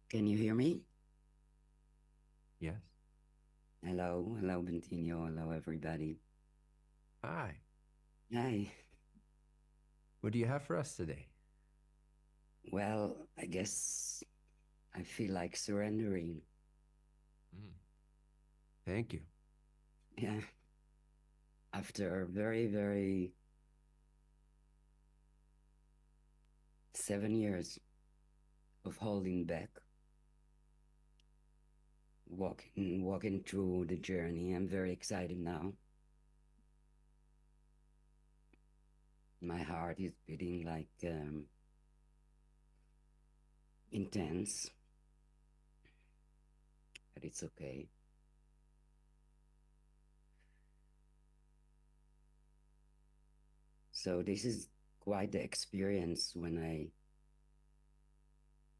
Can you hear me? Yes. Hello, Bentinho. Hello, everybody. Hi. Hi. What do you have for us today? Well, I guess I feel like surrendering. Thank you. Yeah. After very, very 7 years of holding back, walking through the journey, I'm very excited now. My heart is beating like intense, but it's okay. So this is quite the experience when I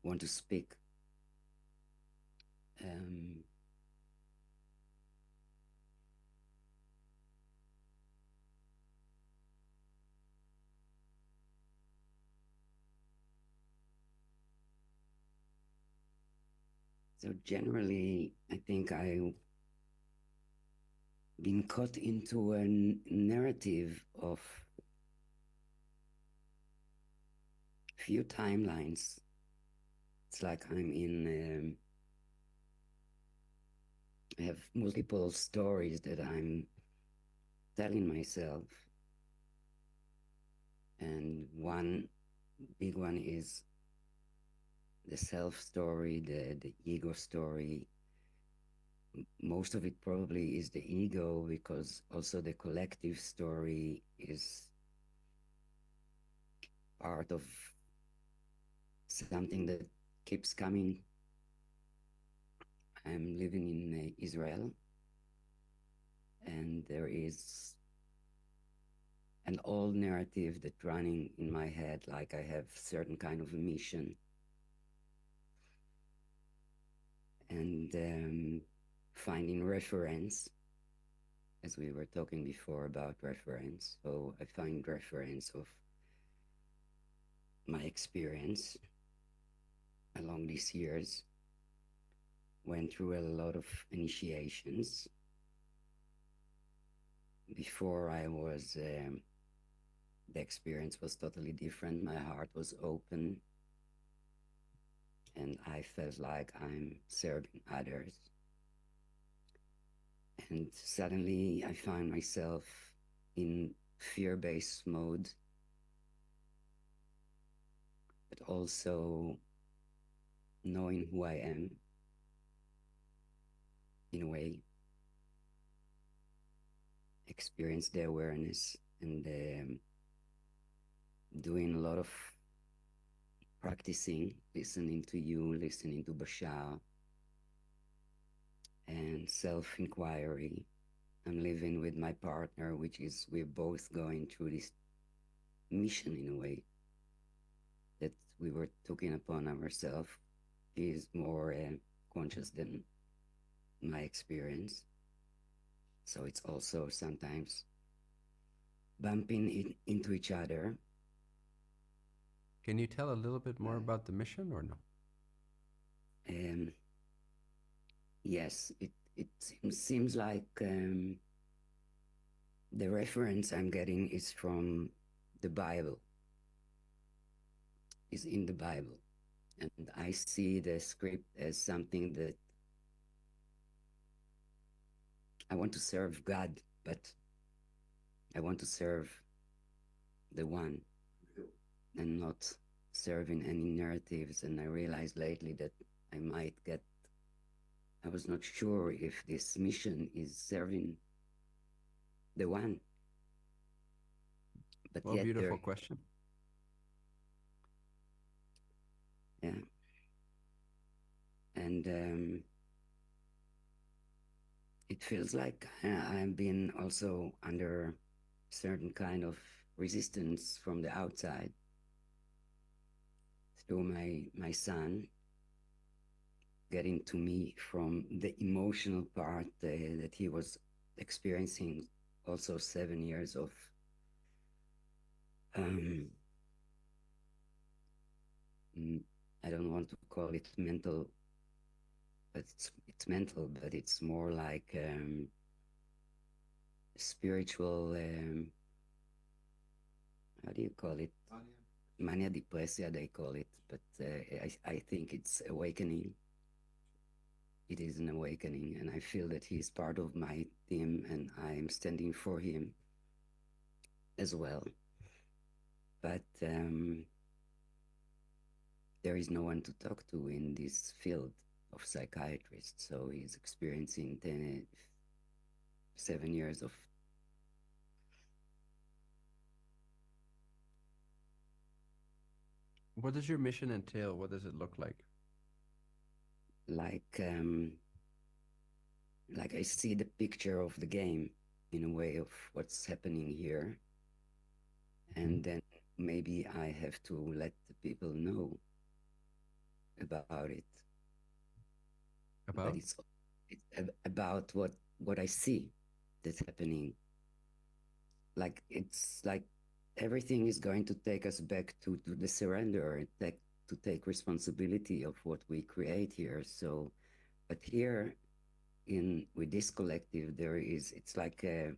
want to speak. Um, so generally, I think I've been caught into a narrative of few timelines. It's like I'm in, I have multiple stories that I'm telling myself. And one big one is the self story, the ego story. Most of it probably is the ego, because also the collective story is part of something that keeps coming. I'm living in Israel, and there is an old narrative that's running in my head, like I have certain kind of a mission. And finding reference, as we were talking before about reference. So I find reference of my experience along these years. Went through a lot of initiations. Before I was, the experience was totally different. My heart was open, and I felt like I'm serving others. And suddenly I find myself in fear-based mode, but also knowing who I am in a way, experience the awareness, and doing a lot of practicing, listening to you, listening to Bashar, and self-inquiry. I'm living with my partner, which is we're both going through this mission in a way that we were taking upon ourselves. She is more conscious than my experience. So it's also sometimes bumping into each other. Can you tell a little bit more about the mission or no? Um, yes, it seems like the reference I'm getting is from the Bible, is in the Bible. And I see the script as something that I want to serve God, but I want to serve the one and not serving any narratives. And I realized lately that I might get, I was not sure if this mission is serving the one, but Well, yet beautiful there, question. yeah. And it feels like I've been also under certain kind of resistance from the outside through my son getting to me from the emotional part that he was experiencing, also 7 years of um, I don't want to call it mental, but it's mental, but it's more like spiritual, how do you call it? Mania depressia, they call it, but I think it's awakening. It is an awakening, and I feel that he's part of my team, and I'm standing for him as well. But there is no one to talk to in this field of psychiatrists, so he's experiencing 7 years of What does your mission entail? What does it look like? like I see the picture of the game in a way of what's happening here, and then maybe I have to let the people know about it. About? But it's about what I see that's happening. Like it's like everything is going to take us back to the surrender and to take responsibility of what we create here. So, but here with this collective, it's like the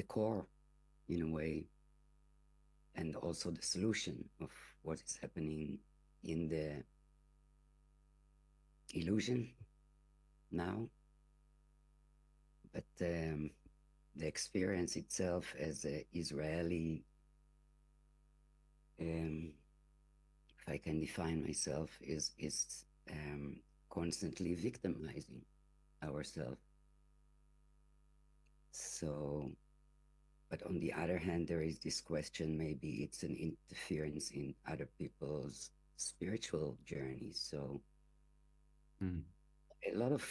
core in a way, and also the solution of what is happening in the illusion now. But the experience itself as an Israeli, if I can define myself, is constantly victimizing ourselves. So, but on the other hand, there is this question, maybe it's an interference in other people's spiritual journey. So a lot of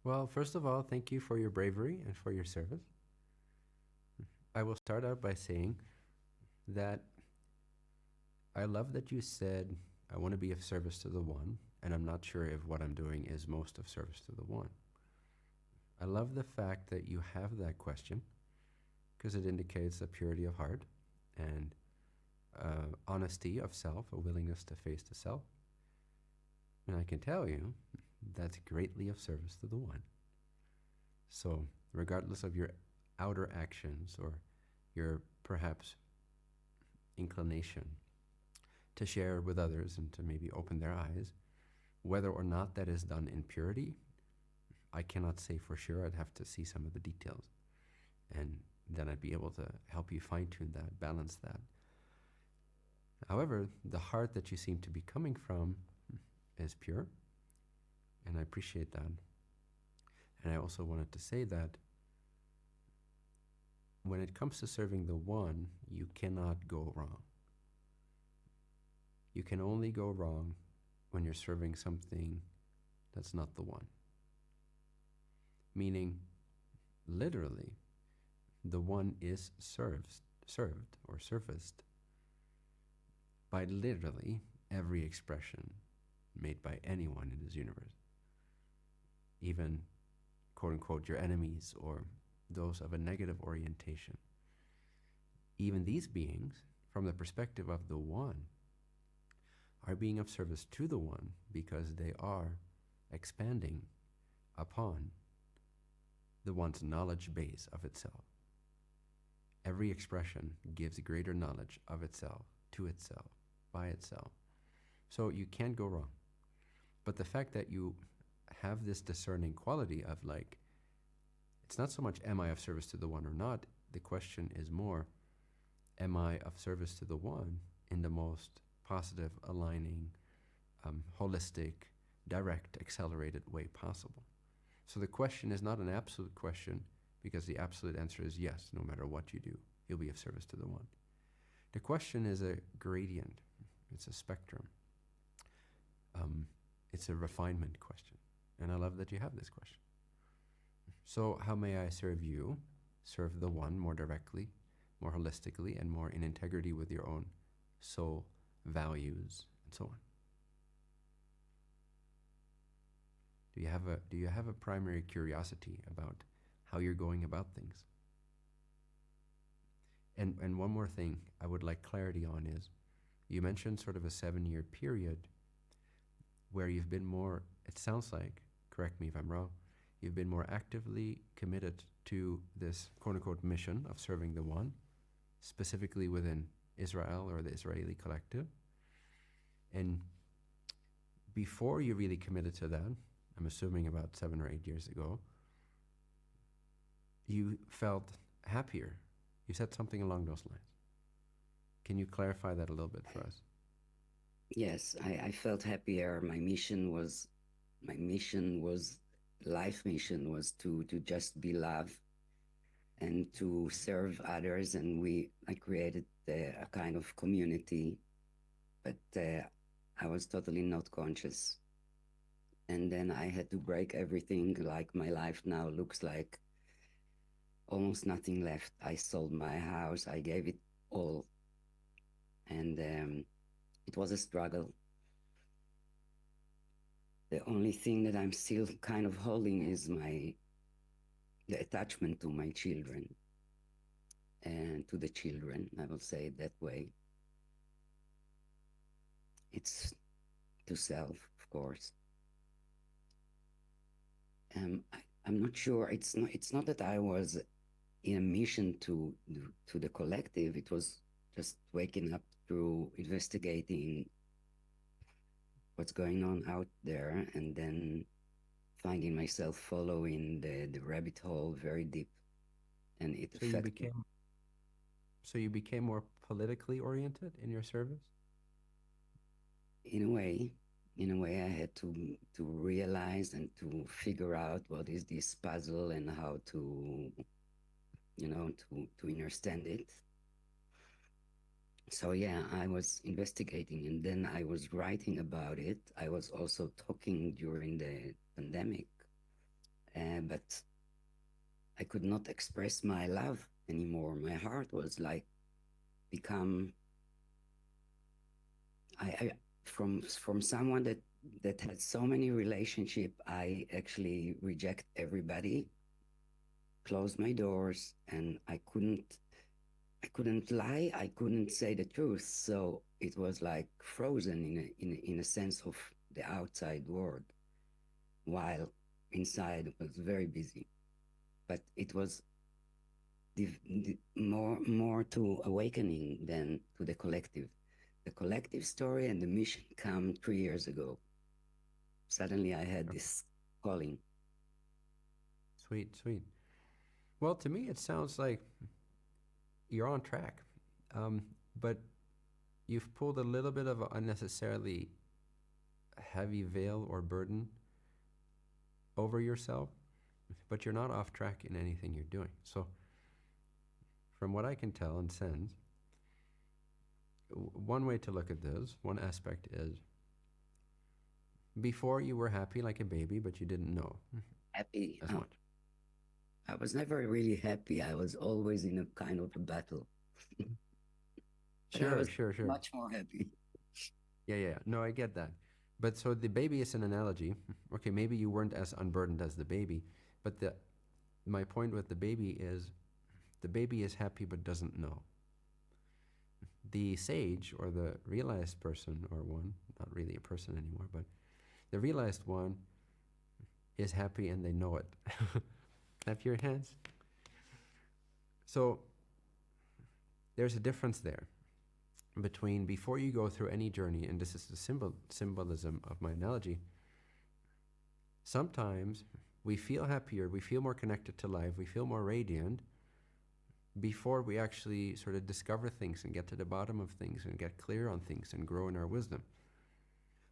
Well, first of all, thank you for your bravery and for your service. I will start out by saying that I love that you said, I want to be of service to the one, and I'm not sure if what I'm doing is most of service to the one. I love the fact that you have that question, because it indicates a purity of heart and honesty of self, a willingness to face the self. And I can tell you that's greatly of service to the one. So regardless of your outer actions or your perhaps inclination to share with others and to maybe open their eyes, whether or not that is done in purity, I cannot say for sure. I'd have to see some of the details, and then I'd be able to help you fine-tune that, balance that. However, the heart that you seem to be coming from is pure, and I appreciate that. And I also wanted to say that when it comes to serving the one, you cannot go wrong. You can only go wrong when you're serving something that's not the one. Meaning, literally, the one is served or surfaced by literally every expression made by anyone in this universe. Even, quote unquote, your enemies or those of a negative orientation. Even these beings, from the perspective of the one, are being of service to the one because they are expanding upon the one's knowledge base of itself. Every expression gives greater knowledge of itself, to itself, by itself. So you can't go wrong. But the fact that you have this discerning quality of like, it's not so much am I of service to the one or not, the question is more, am I of service to the one in the most positive, aligning, holistic, direct, accelerated way possible? So the question is not an absolute question, because the absolute answer is yes, no matter what you do, you'll be of service to the one. The question is a gradient, it's a spectrum. It's a refinement question. And I love that you have this question. So how may I serve you? Serve the one more directly, more holistically, and more in integrity with your own soul, values, and so on. Do you have a primary curiosity about how you're going about things? And one more thing I would like clarity on is, you mentioned sort of a 7-year period where you've been more, it sounds like, correct me if I'm wrong, you've been more actively committed to this quote-unquote mission of serving the One, specifically within Israel or the Israeli collective. And before you really committed to that, I'm assuming about 7 or 8 years ago, you felt happier. You said something along those lines. Can you clarify that a little bit for us? Yes, I felt happier. Life mission was to just be love and to serve others. And I created a kind of community, but I was totally not conscious. And then I had to break everything. Like my life now looks like almost nothing left. I sold my house. I gave it all. And it was a struggle. The only thing that I'm still kind of holding is the attachment to my children and to the children, I will say it that way. It's to self, of course. I'm not sure. It's not that I was in a mission to the collective. It was just waking up through investigating what's going on out there, and then finding myself following the rabbit hole very deep, and it affected me. So you became more politically oriented in your service? In a way, I had to realize and to figure out what is this puzzle and how to understand it. So yeah, I was investigating, and then I was writing about it. I was also talking during the pandemic, but I could not express my love anymore. My heart was like become from someone that had so many relationships. I actually reject everybody, closed my doors, and I couldn't lie. I couldn't say the truth. So it was like frozen in a sense of the outside world, while inside it was very busy. But it was more to awakening than to the collective. The collective story and the mission come 3 years ago. Suddenly I had this calling. Sweet, sweet. Well, to me, it sounds like you're on track, but you've pulled a little bit of an unnecessarily heavy veil or burden over yourself, but you're not off track in anything you're doing. So from what I can tell and sense, one way to look at this, one aspect is, before you were happy like a baby, but you didn't know Happy. as much. I was never really happy. I was always in a kind of a battle. Sure. Much more happy. Yeah. No, I get that. But so the baby is an analogy. Okay, maybe you weren't as unburdened as the baby, but my point with the baby is happy but doesn't know. The sage, or the realized person, or one, not really a person anymore, but the realized one is happy and they know it. Clap your hands. So there's a difference there between, before you go through any journey, and this is the symbolism of my analogy, sometimes we feel happier, we feel more connected to life, we feel more radiant before we actually sort of discover things and get to the bottom of things and get clear on things and grow in our wisdom.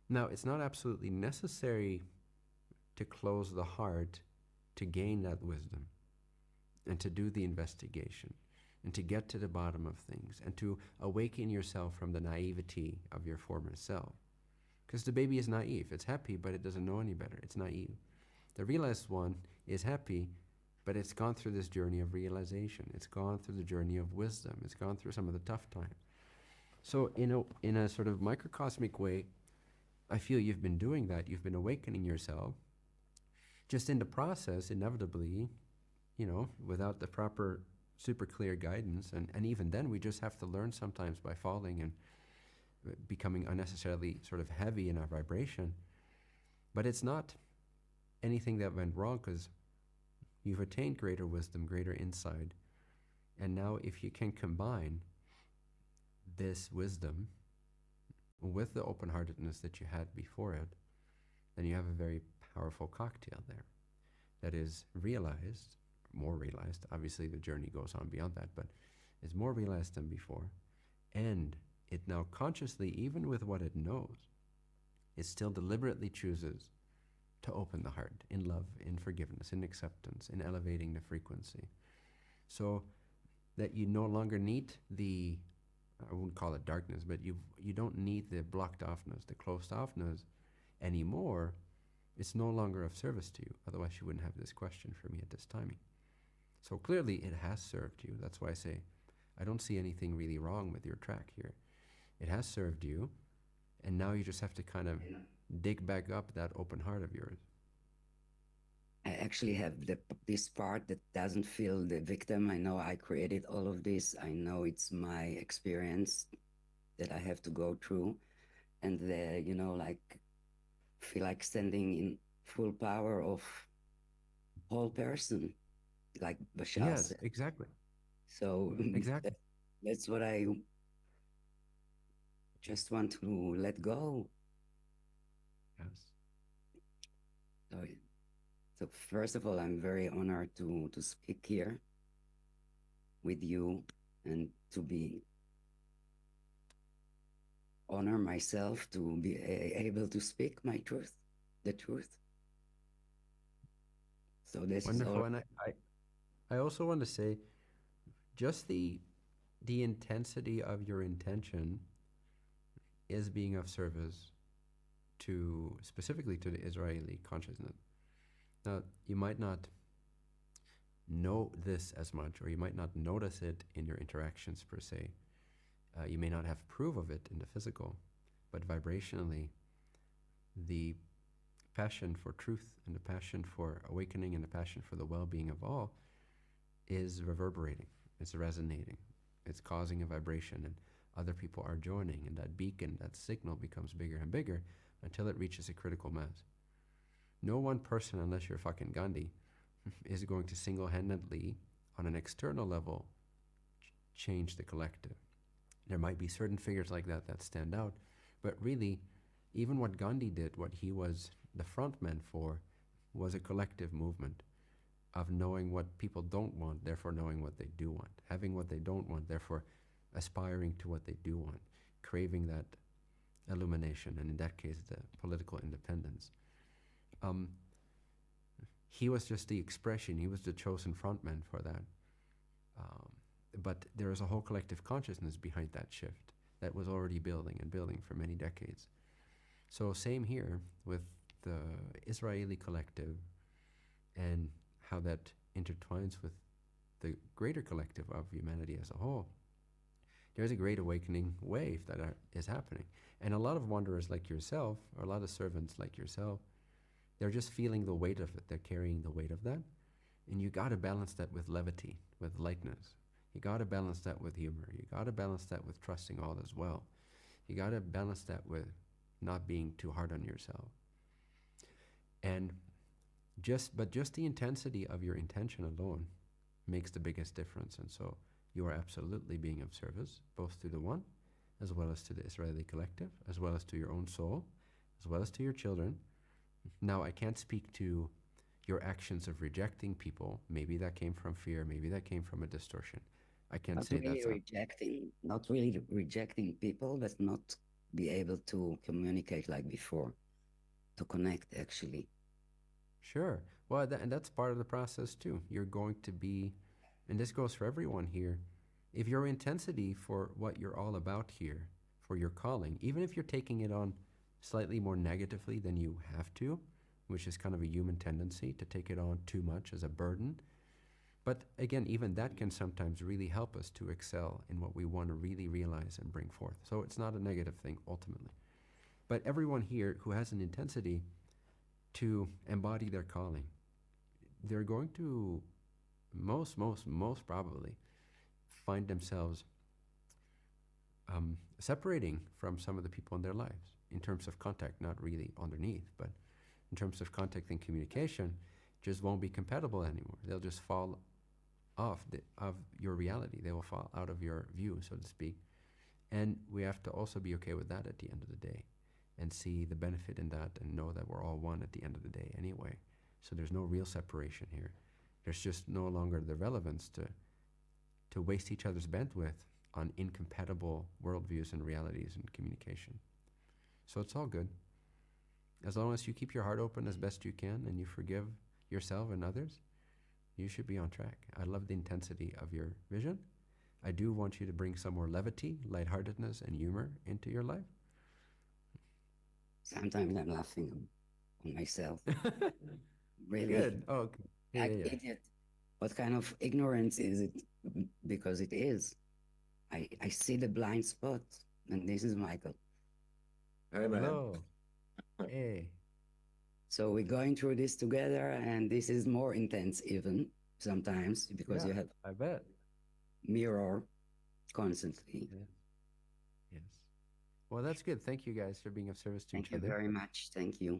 Now, it's not absolutely necessary to close the heart to gain that wisdom and to do the investigation and to get to the bottom of things and to awaken yourself from the naivety of your former self. Because the baby is naive. It's happy, but it doesn't know any better. It's naive. The realized one is happy, but it's gone through this journey of realization. It's gone through the journey of wisdom. It's gone through some of the tough times. So in a sort of microcosmic way, I feel you've been doing that. You've been awakening yourself. Just in the process, inevitably, without the proper super clear guidance, and even then we just have to learn sometimes by falling and becoming unnecessarily sort of heavy in our vibration. But it's not anything that went wrong, because you've attained greater wisdom, greater insight. And now if you can combine this wisdom with the open-heartedness that you had before it, then you have a very powerful cocktail there that is realized, more realized. Obviously the journey goes on beyond that, but it's more realized than before. And it now consciously, even with what it knows, it still deliberately chooses to open the heart in love, in forgiveness, in acceptance, in elevating the frequency. So that you no longer need the, I wouldn't call it darkness, but you don't need the blocked offness, the closed offness anymore. It's no longer of service to you. Otherwise you wouldn't have this question for me at this timing. So clearly it has served you. That's why I say, I don't see anything really wrong with your track here. It has served you, and now you just have to kind of dig back up that open heart of yours. I actually have this part that doesn't feel the victim. I know I created all of this. I know it's my experience that I have to go through, and feel like standing in full power of whole person, like Bashar Yes, said. exactly. So Exactly. that's what I just want to let go. Yes. So first of all, I'm very honored to speak here with you, and to be honor myself to be able to speak my truth, the truth. So this Wonderful. is all. And I also want to say, just the intensity of your intention is being of service to, specifically to the Israeli consciousness. Now, you might not know this as much, or you might not notice it in your interactions per se. You may not have proof of it in the physical, but vibrationally, the passion for truth and the passion for awakening and the passion for the well-being of all is reverberating, it's resonating, it's causing a vibration, and other people are joining, and that beacon, that signal becomes bigger and bigger until it reaches a critical mass. No one person, unless you're fucking Gandhi, is going to single-handedly, on an external level, change the collective. There might be certain figures like that stand out, but really, even what Gandhi did, what he was the frontman for, was a collective movement of knowing what people don't want, therefore knowing what they do want, having what they don't want, therefore aspiring to what they do want, craving that illumination, and in that case, the political independence. He was just the expression, he was the chosen frontman for that. But there is a whole collective consciousness behind that shift that was already building and building for many decades. So same here with the Israeli collective and how that intertwines with the greater collective of humanity as a whole. There's a great awakening wave that is happening. And a lot of wanderers like yourself, or a lot of servants like yourself, they're just feeling the weight of it. They're carrying the weight of that. And you got to balance that with levity, with lightness. You got to balance that with humor. You got to balance that with trusting all as well. You got to balance that with not being too hard on yourself. And just the intensity of your intention alone makes the biggest difference. And so you are absolutely being of service, both to the one, as well as to the Israeli collective, as well as to your own soul, as well as to your children. Now, I can't speak to your actions of rejecting people. Maybe that came from fear. Maybe that came from a distortion. I can't say that's Not really rejecting people, but not be able to communicate like before, to connect actually. Sure. Well, and that's part of the process too. You're going to be, and this goes for everyone here, if your intensity for what you're all about here, for your calling, even if you're taking it on slightly more negatively than you have to, which is kind of a human tendency to take it on too much as a burden. But again, even that can sometimes really help us to excel in what we want to really realize and bring forth. So it's not a negative thing ultimately. But everyone here who has an intensity to embody their calling, they're going to most probably find themselves separating from some of the people in their lives in terms of contact, not really underneath, but in terms of contact and communication, just won't be compatible anymore. They'll just fall off of your reality. They will fall out of your view, so to speak. And we have to also be okay with that at the end of the day and see the benefit in that and know that we're all one at the end of the day anyway. So there's no real separation here. There's just no longer the relevance to waste each other's bandwidth on incompatible worldviews and realities and communication. So it's all good. As long as you keep your heart open as best you can and you forgive yourself and others, you should be on track. I love the intensity of your vision. I do want you to bring some more levity, lightheartedness, and humor into your life. Sometimes I'm laughing on myself. Really? Good. Oh, okay. Yeah, Idiot. What kind of ignorance is it? Because it is. I see the blind spot, and this is Michael. Hey, man. Hello. Hey. So we're going through this together, and this is more intense even sometimes because you have I bet. mirror constantly. Yeah. Yes. Well, that's good. Thank you guys for being of service to each Thank you other. very much. Thank you.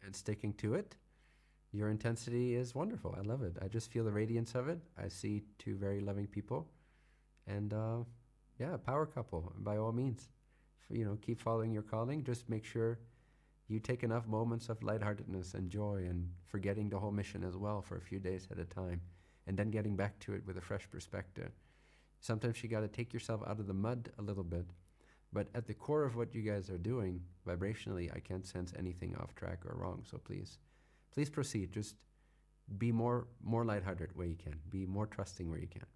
And sticking to it. Your intensity is wonderful. I love it. I just feel the radiance of it. I see two very loving people. And yeah, power couple, by all means. Keep following your calling. Just make sure you take enough moments of lightheartedness and joy and forgetting the whole mission as well for a few days at a time, and then getting back to it with a fresh perspective. Sometimes you got to take yourself out of the mud a little bit, but at the core of what you guys are doing, vibrationally, I can't sense anything off track or wrong. So please proceed. Just be more lighthearted where you can. Be more trusting where you can.